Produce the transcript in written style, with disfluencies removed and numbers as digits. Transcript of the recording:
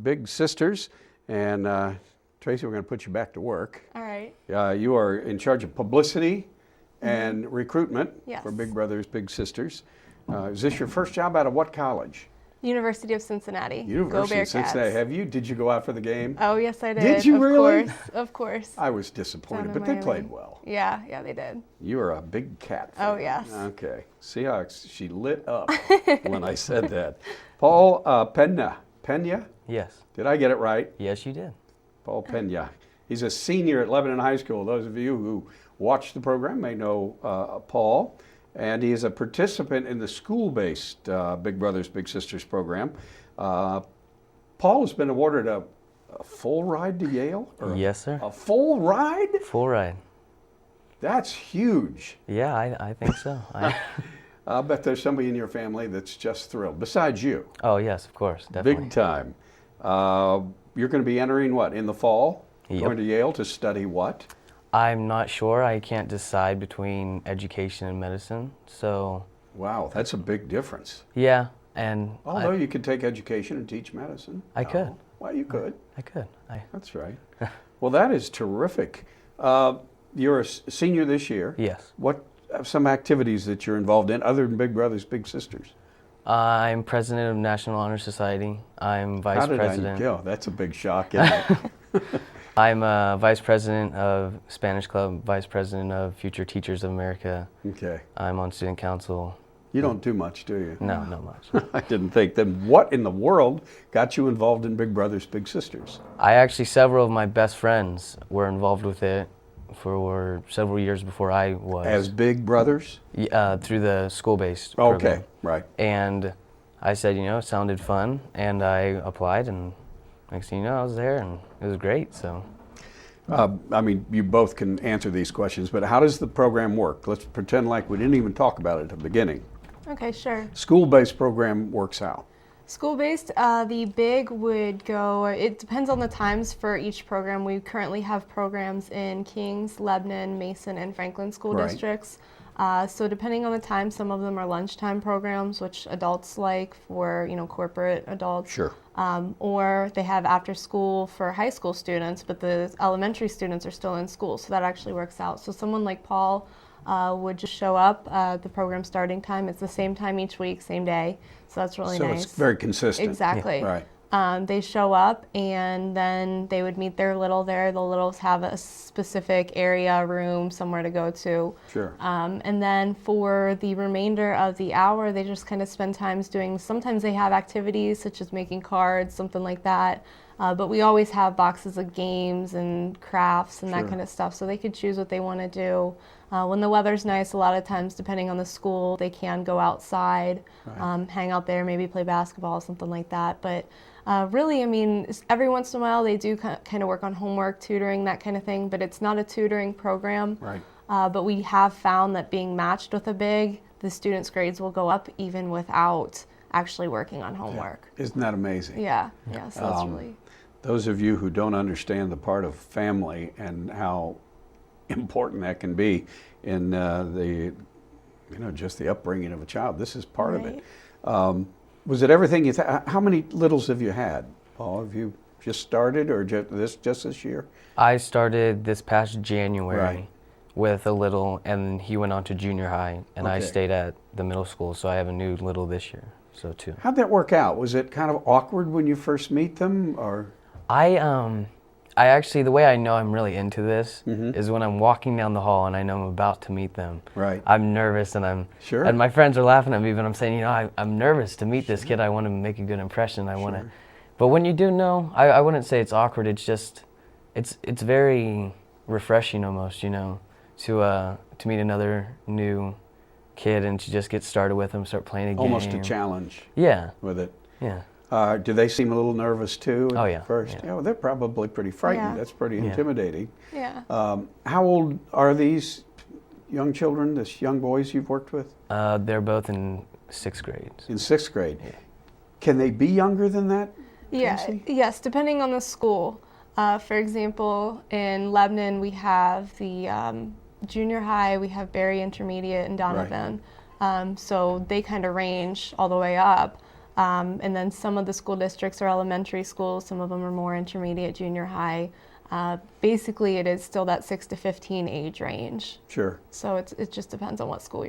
Big Sisters. And Tracy, we're going to put you back to work. All right. You are in charge of publicity and recruitment for Yes. Big Brothers Big Sisters. Is this your first job out of what college? University of Cincinnati. University Go of Cincinnati. Bearcats. Did you go out for the game? Oh, yes, I did. Did you really? Of course. I was disappointed, Down in but they Miami. played well. Yeah, they did. You are a big Cat fan. Oh, yes. Okay. See how she lit up when I said that. Paul Pena? Yes. Did I get it right? Yes, you did. Paul Pena. He's a senior at Lebanon High School. Those of you who watch the program may know Paul. And he is a participant in the school-based Big Brothers Big Sisters program. Paul has been awarded a full ride to Yale? Yes, sir. A full ride? Full ride. That's huge. Yeah, I think so. I'll bet there's somebody in your family that's just thrilled, besides you. Oh, yes, of course, definitely. Big time. You're going to be entering what, in the fall? Yep. Going to Yale to study what? I'm not sure. I can't decide between education and medicine, so... Wow, that's a big difference. Yeah, and... Although you could take education and teach medicine. I could. Well, you could. I could. That's right. Well, that is terrific. You're a senior this year. Yes. What some activities that you're involved in other than Big Brothers Big Sisters? I'm president of National Honor Society. I'm vice president. That's a big shock, isn't it? I'm vice president of Spanish Club, vice president of Future Teachers of America. Okay. I'm on student council. You don't do much, do you? No, not much. I didn't think. Then what in the world got you involved in Big Brothers Big Sisters? Several of my best friends were involved with it for several years before I was. As Big Brothers? Through the school-based program. Okay, right. And I said, it sounded fun, and I applied, and next thing you know, I was there, and it was great, so. You both can answer these questions, but how does the program work? Let's pretend like we didn't even talk about it at the beginning. Okay, sure. School-based program works how? School-based, the big would go, it depends on the times for each program. We currently have programs in Kings, Lebanon, Mason, and Franklin school districts. So depending on the time, some of them are lunchtime programs, which adults like for, corporate adults. Sure. Or they have after school for high school students, but the elementary students are still in school, so that actually works out. So someone like Paul would just show up, the program starting time, it's the same time each week, same day, so that's really nice. So it's very consistent. Exactly. Yeah. Right. They show up and then they would meet their little there. The littles have a specific area, room, somewhere to go to. Sure. And then for the remainder of the hour, they just kind of spend time doing, sometimes they have activities such as making cards, something like that. But we always have boxes of games and crafts and that kind of stuff, so they could choose what they want to do. When the weather's nice, a lot of times, depending on the school, they can go outside, hang out there, maybe play basketball, something like that. But really, every once in a while, they do kind of work on homework, tutoring, that kind of thing, but it's not a tutoring program. Right. But we have found that being matched with a big, the students' grades will go up even without actually working on homework. Yeah. Isn't that amazing? Yeah, so that's really... Those of you who don't understand the part of family and how important that can be in just the upbringing of a child, this is part of it. Was it everything you thought? How many littles have you had, Paul? Have you just started or just this year? I started this past January with a little, and he went on to junior high, and I stayed at the middle school, so I have a new little this year, so 2. How'd that work out? Was it kind of awkward when you first meet them, or? I actually, the way I know I'm really into this is when I'm walking down the hall and I know I'm about to meet them. Right. I'm nervous and and my friends are laughing at me, but I'm saying, I'm nervous to meet this kid. I want to make a good impression. But when you do know, I wouldn't say it's awkward. It's just, it's very refreshing almost, to meet another new kid and to just get started with them, start playing a game. Almost a challenge. Yeah. With it. Yeah. Do they seem a little nervous too at first? Yeah. Well, they're probably pretty frightened. Yeah. That's pretty intimidating. Yeah. How old are these young children, these young boys you've worked with? They're both in 6th grade. In 6th grade. Yeah. Can they be younger than that? Yeah. Casey? Yes, depending on the school. For example, in Lebanon, we have the junior high, we have Berry Intermediate and Donovan. So they kind of range all the way up. And then some of the school districts are elementary schools, some of them are more intermediate, junior high. Basically, it is still that 6 to 15 age range. Sure. So it just depends on what school you're